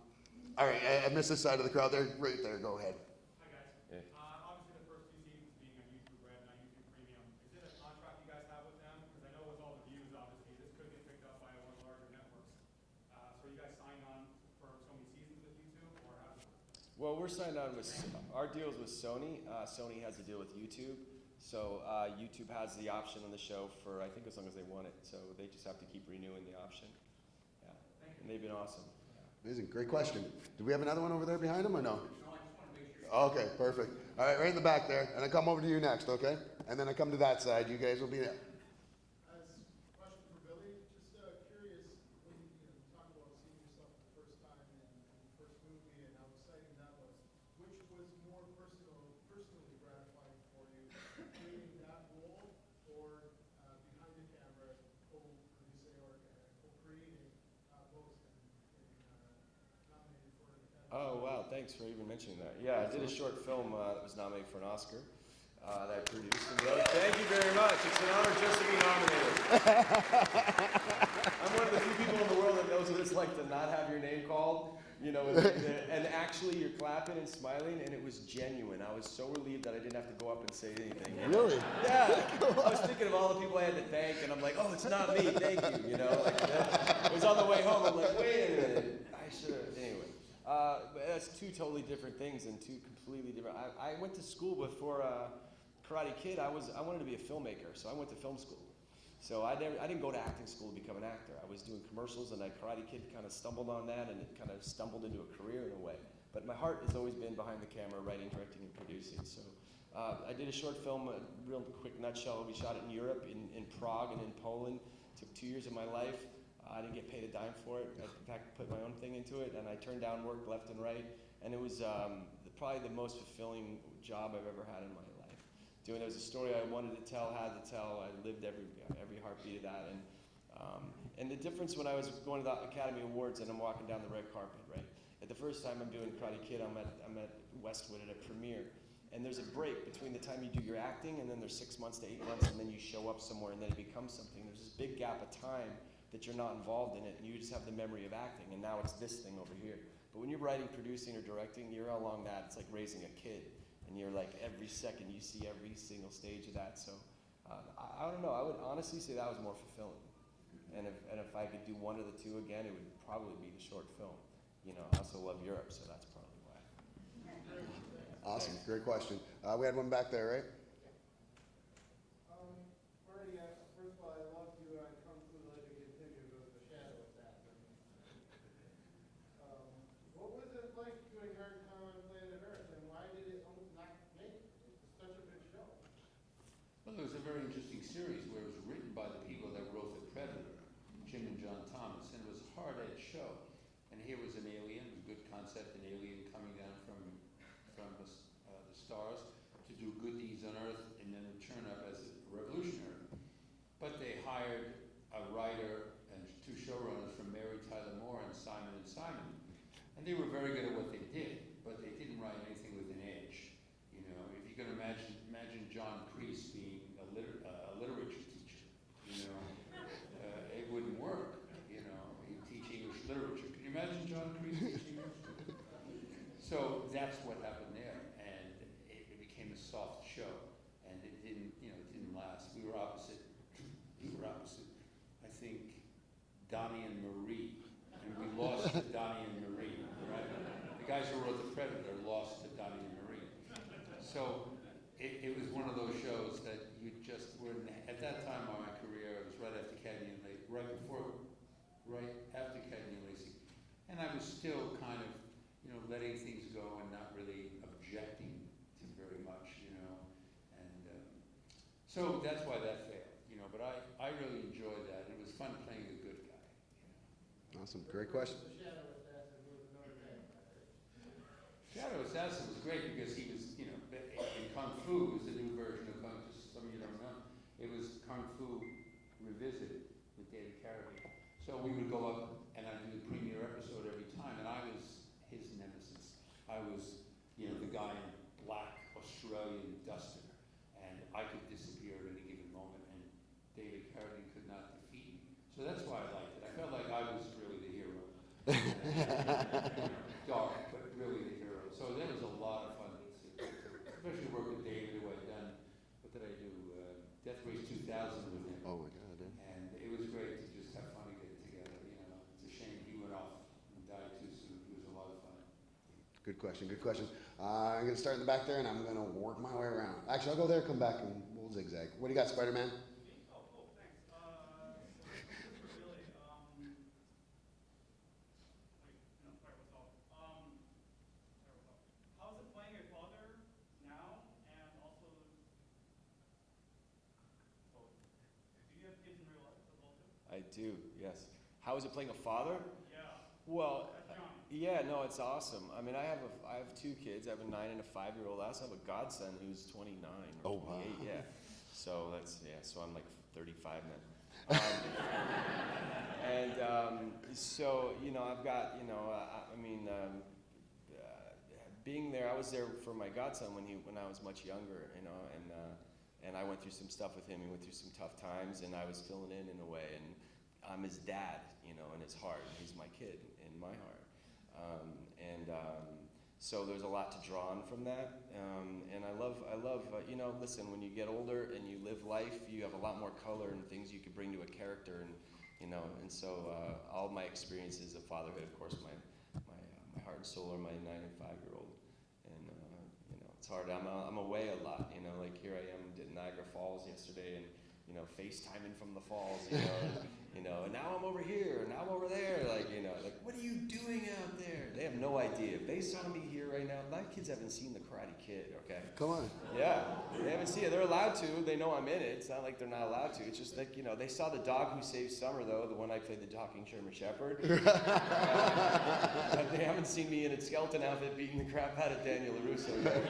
right, I missed this side of the crowd there. Right there, go ahead. Hi, guys. Hey. Obviously, the first 2 seasons being on YouTube Red, not YouTube Premium. Is it a contract you guys have with them? Because I know with all the views, obviously, this could get picked up by one of the larger networks. So are you guys signed on for so many seasons with YouTube, or how does it? Well, we're signed on with, our deal's with Sony. Sony has a deal with YouTube. So YouTube has the option on the show for, I think, as long as they want it. So they just have to keep renewing the option. Yeah. And they've been awesome. Amazing, great question. Do we have another one over there behind him or no? No, I just want to make sure. Okay, perfect. All right, right in the back there, and I come over to you next, okay? And then I come to that side. You guys will be there. As question for Billy, just curious when you talk about seeing yourself for the first time in the first movie and how exciting that was. Which was more personally gratifying for you, creating that role or behind the camera, co-creating both and nominated for an Academy? Oh, wow, thanks for even mentioning that. Yeah, I did a short film that was nominated for an Oscar that I produced. And thank you very much. It's an honor just to be nominated. I'm one of the few people in the world that knows what it's like to not have your name called. You know, and actually you're clapping and smiling, and it was genuine. I was so relieved that I didn't have to go up and say anything. Really? Yeah. I was thinking of all the people I had to thank, and I'm like, oh, it's not me, thank you. You know, like it was on the way home. I'm like, wait a minute, I should have. Anyway, that's 2 totally different things and 2 completely different. I went to school before Karate Kid. I wanted to be a filmmaker, so I went to film school. So I didn't go to acting school to become an actor. I was doing commercials, and Karate Kid kind of stumbled on that, and it kind of stumbled into a career in a way. But my heart has always been behind the camera, writing, directing, and producing. So I did a short film, a real quick nutshell. We shot it in Europe, in Prague and in Poland. It took 2 years of my life. I didn't get paid a dime for it. I, in fact, put my own thing into it, and I turned down work left and right. And it was probably the most fulfilling job I've ever had in my life. It was a story I wanted to tell, had to tell. I lived every heartbeat of that. And the difference when I was going to the Academy Awards and I'm walking down the red carpet, right? At the first time I'm doing Karate Kid, I'm at Westwood at a premiere. And there's a break between the time you do your acting, and then there's 6 months to 8 months, and then you show up somewhere, and then it becomes something. There's this big gap of time that you're not involved in it, and you just have the memory of acting, and now it's this thing over here. But when you're writing, producing, or directing, you're along that. It's like raising a kid. And you're like, every second you see every single stage of that. So I don't know. I would honestly say that was more fulfilling. And if I could do one of the two again, it would probably be the short film. You know, I also love Europe, so that's probably why. Awesome, great question. We had one back there, right? Marty, first of all, I love you on Kung Fu Legend Continued with the Shadow Assassin. What was it like doing Hard Time on Planet Earth, and why did it not make such a big show? Well, it was a very interesting series where it was written by the people that wrote The Predator, Jim and John Thomas, and it was a hard-edged show. And here was an alien, it was a good concept, an alien coming down from the stars to do good deeds on Earth and then return up as a revolutionary. But they hired a writer and 2 showrunners from Mary Tyler Moore and Simon & Simon. And they were very good at what they did, but they didn't write anything with an edge. You know, if you can imagine John Kreese being a literature teacher, you know, it wouldn't work. You know, he'd teach English literature. Can you imagine John Kreese teaching English? So that's what happened there, and it became a soft show, and it didn't last. We were opposite. I think Donnie and Marie, and we lost to Donnie and Marie. Right? The guys who wrote The Predator lost to Donnie and Marie. So it was one of those shows that you just were. At that time of my career, it was right after Cagney and Lacey, right after Cagney and Lacey, and I was still kind of, letting things go and not really objecting to very much, and so that's why that failed, But I really enjoyed that. It was fun playing the good guy. Awesome, great question. The Shadow Assassin was Notre Dame. Shadow Assassin was great because he was, in Kung Fu, it was a new version of Kung Fu. Some of you don't know. It was Kung Fu Revisited with David Carradine. So we would go up and I'd do the premiere episode every time, and I was his nemesis. I was, the guy in black Australian duster, and I could disappear at any given moment, and David Carradine could not defeat me. So that's why I liked it. I felt like I was really the hero. Dark, but really the hero. So that was a lot of fun, especially work with David, who I'd done. What did I do? Death Race 2000 with him. Oh my God, yeah. And it was great to just have fun and get together. It's a shame he went off and died too soon. It was a lot of fun. Good question, good question. I'm going to start in the back there, and I'm going to work my way around. Actually, I'll go there, come back, and we'll zigzag. What do you got, Spider-Man? Oh, cool, thanks. Really, how's it playing your father now, and also, do you have kids in real life as well too? I do, yes. How is it playing a father? Yeah. Well, That's Johnny. yeah, no, it's awesome. I mean, I have 2 kids. I have a 9 and a 5-year-old. I also have a godson who's 29 or 28. Oh, wow. Yeah. So so I'm like 35 now. So I've got being there. I was there for my godson when I was much younger, and I went through some stuff with him. He went through some tough times, and I was filling in a way, and I'm his dad, in his heart. He's my kid in my heart. So there's a lot to draw on from that. And I love, listen, when you get older and you live life, you have a lot more color and things you could bring to a character. And so all my experiences of fatherhood, of course, my heart and soul are my 9 and 5-year-old. And, it's hard. I'm away a lot, like here I am at Niagara Falls yesterday, and, FaceTiming from the falls, and now I'm over here, and now I'm over there, like, what are you doing out there? They have no idea. If they saw me here right now, my kids haven't seen The Karate Kid, okay? Come on. Yeah, they haven't seen it. They're allowed to. They know I'm in it. It's not like they're not allowed to. It's just like, they saw The Dog Who Saved Summer, though, the one I played the talking German Shepherd. But they haven't seen me in a skeleton outfit beating the crap out of Daniel LaRusso yet.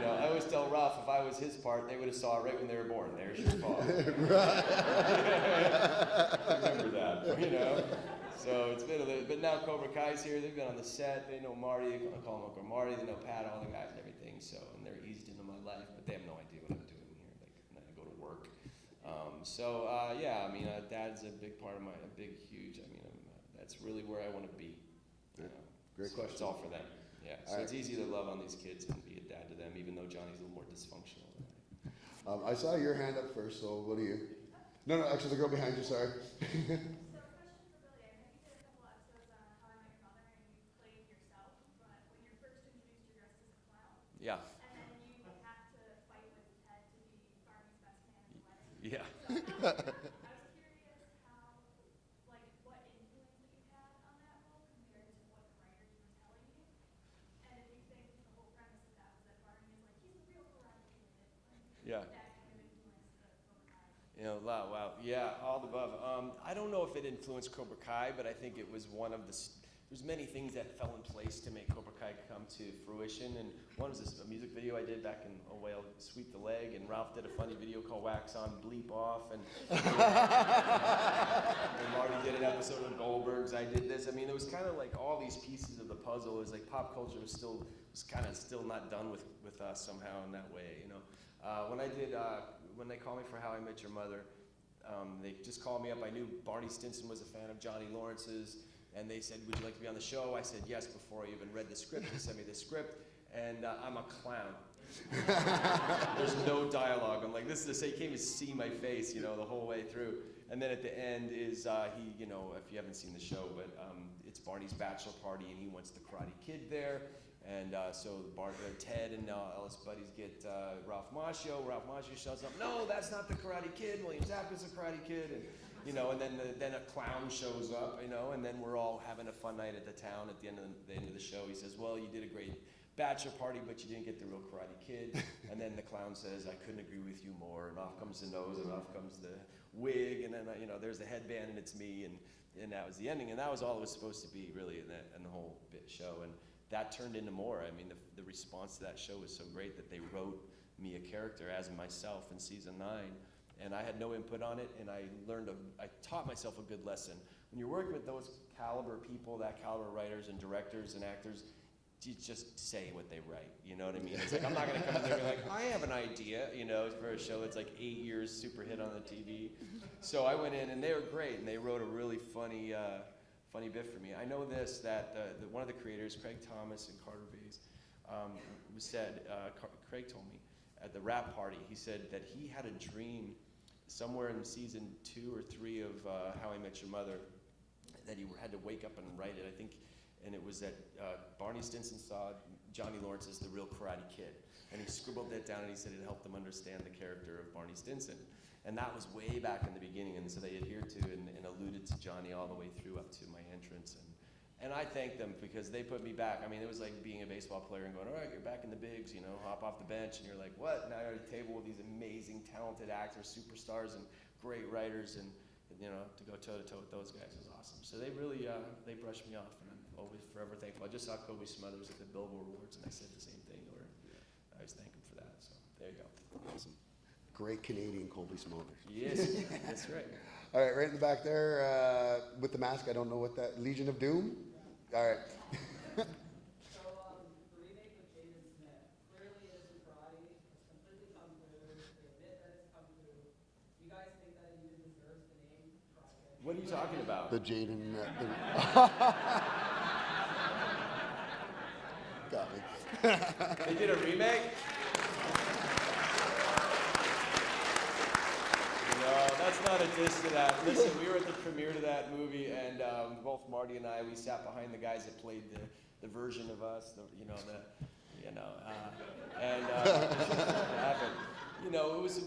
I always tell Ralph, if I was his part, they would have saw it right when they were born. There's your father. Remember that, So it's been but now Cobra Kai's here. They've been on the set. They know Marty. I call him Uncle Marty. They know Pat, all the guys and everything. So, and they're eased into my life, but they have no idea what I'm doing here. And then I go to work. Dad's a big part of that's really where I want to be. Great question. It's all for them. Yeah. So it's easy to love on these kids and be a dad to them, even though Johnny's a little more dysfunctional than I am. I saw your hand up first, so what do you? No, actually, the girl behind you, sorry. So, question for Billy. I know you did a couple episodes on How I Met Your Mother, and you played yourself, but when you're first introduced, you're dressed as a clown. Yeah. And then you have to fight with Ted to be Barney's best man at the wedding. Yeah. So, I was curious how, what influence that you had on that role compared to what the writers were telling you, and if you think the whole premise of that was that Barney is like, he's the real Karate Kid, Yeah. that kind of influenced the Cobra Kai. Wow. Yeah, all the above. I don't know if it influenced Cobra Kai, but I think it was one of there's many things that fell in place to make Cobra Kai come to fruition. And one was a music video I did back in A Whale, Sweep the Leg, and Ralph did a funny video called Wax On, Bleep Off, and Marty did an episode of Goldberg's. I did this. It was kind of like all these pieces of the puzzle. It was like pop culture was kind of still not done with us somehow in that way, when they called me for How I Met Your Mother, they just called me up. I knew Barney Stinson was a fan of Johnny Lawrence's, and they said, would you like to be on the show? I said yes before I even read the script. They sent me the script, and I'm a clown. There's no dialogue. I'm like, this is he can't even see my face, the whole way through. And then at the end is if you haven't seen the show, but it's Barney's bachelor party, and he wants the Karate Kid there. And so Ted and all his buddies get Ralph Macchio. Ralph Macchio shows up. No, that's not the Karate Kid. William Zapka's the Karate Kid. And and then a clown shows up. And then we're all having a fun night at the town. At the end of the show, he says, "Well, you did a great bachelor party, but you didn't get the real Karate Kid." And then the clown says, "I couldn't agree with you more." And off comes the nose, and off comes the wig, and then there's the headband, and it's me, and that was the ending. And that was all it was supposed to be, really, in the whole bit show. And that turned into more. The response to that show was so great that they wrote me a character as myself in season 9, and I had no input on it, and I taught myself a good lesson. When you're working with those caliber people, that caliber writers and directors and actors, you just say what they write, you know what I mean? It's like, I'm not gonna come in there and be like, I have an idea, for a show that's like 8 years super hit on the TV. So I went in, and they were great, and they wrote a really funny bit for me. I know this, that one of the creators, Craig Thomas and Carter Bays, Craig told me at the rap party, he said that he had a dream somewhere in season 2 or 3 of How I Met Your Mother that he had to wake up and write it, I think, and it was that Barney Stinson saw Johnny Lawrence as the real Karate Kid, and he scribbled that down, and he said it helped him understand the character of Barney Stinson. And that was way back in the beginning, and so they adhered to and alluded to Johnny all the way through up to my entrance. And I thank them because they put me back. It was like being a baseball player and going, all right, you're back in the bigs, hop off the bench, and you're like, what? Now you're at a table with these amazing, talented actors, superstars, and great writers, and to go toe-to-toe with those guys was awesome. So they really, they brushed me off, and I'm always forever thankful. I just saw Kobe Smothers at the Billboard Awards, and I said the same thing to her. I was thanking for that, so there you go. Awesome. Great Canadian Colby Smothers. Yes, that's right. All right, right in the back there with the mask. I don't know what that, Legion of Doom? All right. The remake with Jaden Smith, clearly it isn't karate. It's completely come through. They admit that it's come through. Do you guys think that it even deserves the name Karate? What are you talking about? The Jaden. Got me. They did a remake? No, that's not a diss to that. Listen, we were at the premiere to that movie, and both Marty and I, we sat behind the guys that played the version of us, you know, it was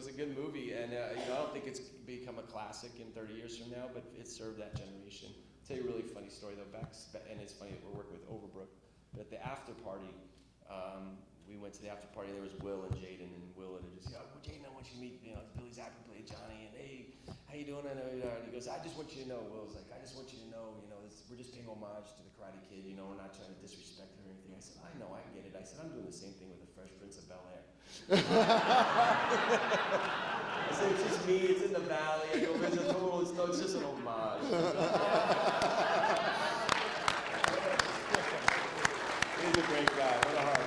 a good movie, and you know, I don't think it's become a classic in 30 years from now, but it served that generation. I'll tell you a really funny story though, and it's funny that we're working with Overbrook, but at the after party, we went to the after party, there was Will and Jaden, and Will had just, oh, Jaden, I want you to meet, you know, Billy Zappa played Johnny, and hey, how you doing? And he goes, I just want you to know, Will's like, I just want you to know, you know, we're just paying homage to the Karate Kid, you know, we're not trying to disrespect him or anything. I said, I know, I get it. I said, I'm doing the same thing with the Fresh Prince of Bel-Air. I said, it's just me, it's in the valley, I go, it's just an homage. He's a great guy, what a heart.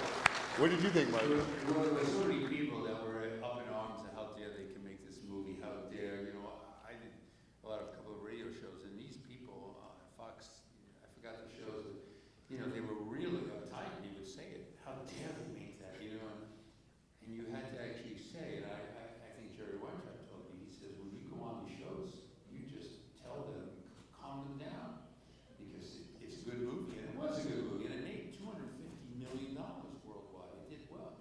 What did you think, Mike? There were so many people that were up in arms and how dare they can make this movie, how dare, you know, I did a couple of radio shows, and these people, Fox, I forgot the shows, but, you know, they were really uptight, and he would say it, how dare they make that, you know, and you had to actually say, and I think Jerry Weintraub told me, he says, when you go on these shows, you just tell them, calm them down, because it's a good movie, and it was a good movie, and it made $250 million worldwide. It did well.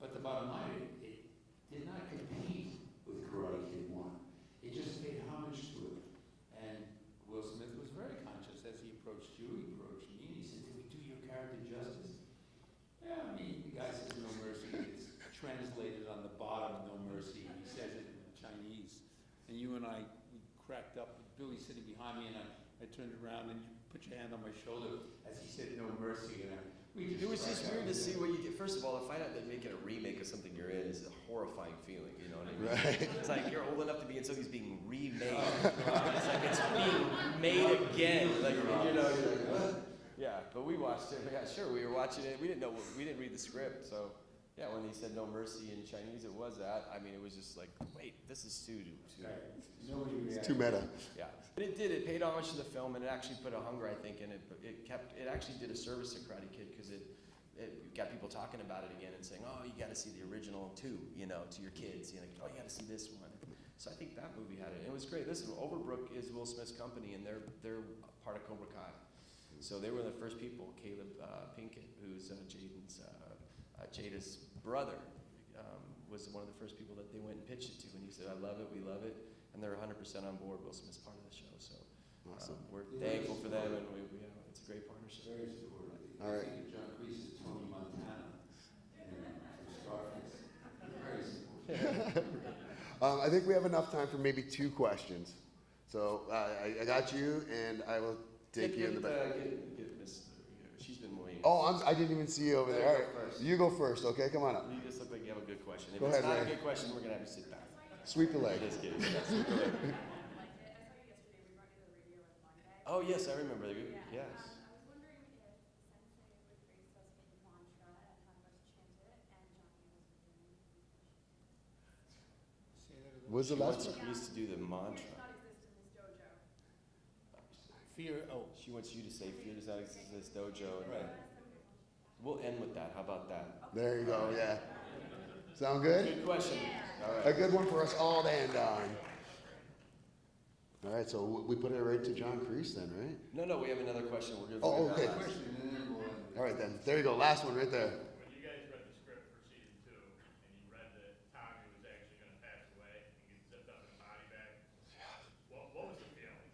But the bottom line, it did not compete with Karate Kid 1. It just paid homage to it. And Will Smith was very conscious as he approached you, he approached me, and he said, did we do your character justice? Yeah, I mean, the guy says no mercy. It's translated on the bottom, no mercy. He says it in Chinese. And you and I, we cracked up. Billy sitting behind me, and I turned around, and you put your hand on my shoulder as he said no mercy. And It was just weird to see what you did. First of all, to find out that making a remake of something you're in is a horrifying feeling, you know what I mean? Right. It's like you're old enough to be in something that's being remade. It's like it's being made again. Like, you know, you're like, what? Yeah, but we watched it. Yeah, sure, we were watching it. We didn't read the script, so yeah, when he said no mercy in Chinese, it was that. I mean, it was just like, wait, this is too It's too meta. yeah, but it did. It paid homage to the film, and it actually put a hunger, I think, in it. It actually did a service to Karate Kid because it got people talking about it again and saying, oh, you got to see the original too, you know, to your kids. You know, oh, you got to see this one. So I think that movie had it. It was great. Listen, Overbrook is Will Smith's company, and they're part of Cobra Kai. So they were the first people. Caleb Pinkett, who's Jada's brother, was one of the first people that they went and pitched it to, and he said, I love it, we love it. And they're 100% on board. Will Smith's part of the show, so Awesome. we're thankful for them, and it's a great partnership. Very supportive. All right. I think of John Kreese as Tony Montana, from Scarface. Very supportive. I think we have enough time for maybe 2 questions. So I got you, and I will take you in the back. Get Miss, she's been waiting. Oh, I didn't even see you over there. All right, First. you go first. Okay, come on up. You just look like you have a good question. If Go it's ahead, not Ray. a good question, we're gonna have you sit back. Sweep your leg. Just kidding. Yeah, sweep your leg. I saw you yesterday. We brought you to the radio on Monday. Oh yes, I remember. Yes. I was wondering if Sensei would grace us with the mantra and have us chant it, and Johnny was doing Say that again. Was the She wants last one? Chris to do the Fear mantra. does not exist in this dojo. She wants you to say fear does not exist in this dojo. And then we'll end with that. How about that? There you go. Yeah. Sound good? Good question. All A right. good one for us all to end on. All right, so we put it right to John Kreese then, right? No, we have another question. We're gonna. Oh, okay. Question, and then we'll end. All right then. There you go. Last one right there. When you guys read the script for season 2, and you read that Tommy was actually going to pass away and get zipped up in a body bag, what was the feeling?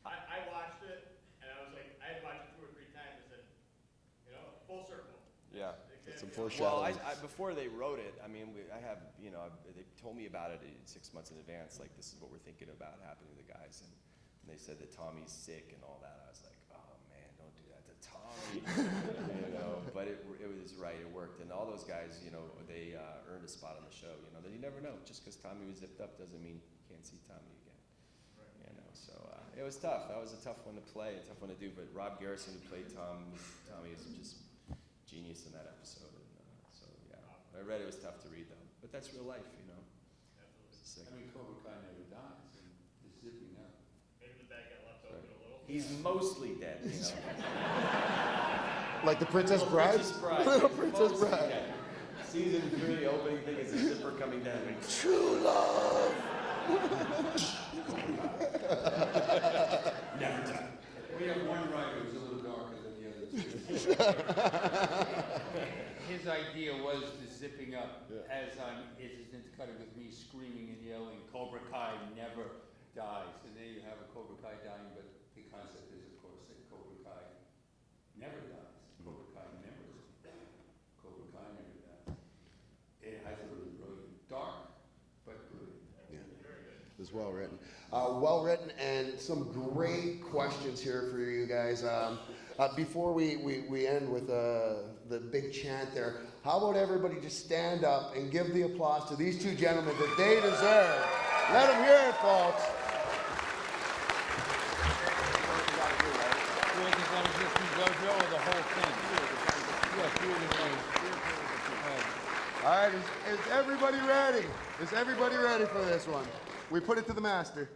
I watched it, and I was like, I had watched it 2 or 3 times, and said, you know, full circle. Yeah. Some Well, foreshadowing. before they wrote it, I mean, I have, they told me about it 6 months in advance. Like, this is what we're thinking about happening to the guys, and they said that Tommy's sick and all that. I was like, oh man, don't do that to Tommy, But it was right. It worked, and all those guys, they earned a spot on the show. That you never know. Just because Tommy was zipped up doesn't mean you can't see Tommy again. So it was tough. That was a tough one to play, a tough one to do. But Rob Garrison, who played Tommy, is just genius in that episode. I read it was tough to read though, but that's real life, It's sick. I mean, Cobra Kai never dies, and it's zipping up. Maybe the bag got left open a little. He's mostly dead, Like the Princess Bride? Princess Bride. Little He's Princess mostly Bride. dead. Season 3 opening thing is a zipper coming down. True love. Never done. We have one writer who's a little darker than the others. His idea was to zipping up as it's intercutting with me screaming and yelling, Cobra Kai never dies. And there you have a Cobra Kai dying, but the concept is, of course, that Cobra Kai never dies. Cobra Kai never dies. Cobra Kai never dies. I thought it was brilliant. Dark, but brilliant. Yeah. It was well written. Well written, and some great questions here for you guys. Before we end with the big chant there, how about everybody just stand up and give the applause to these two gentlemen that they deserve. Let them hear it, folks. All right, is everybody ready? Is everybody ready for this one? We put it to the master.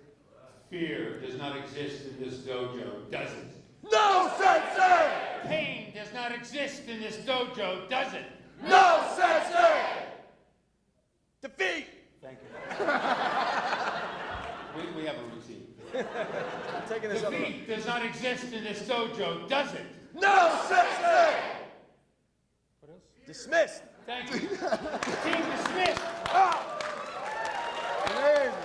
Fear does not exist in this dojo, does it? No, sensei! Pain does not exist in this dojo, does it? No, sensei! Defeat! Thank you. we have a routine. I'm taking this other Defeat does not exist in this dojo, does it? No, sensei! What else? Dismissed! Thank you. Team dismissed. Amazing.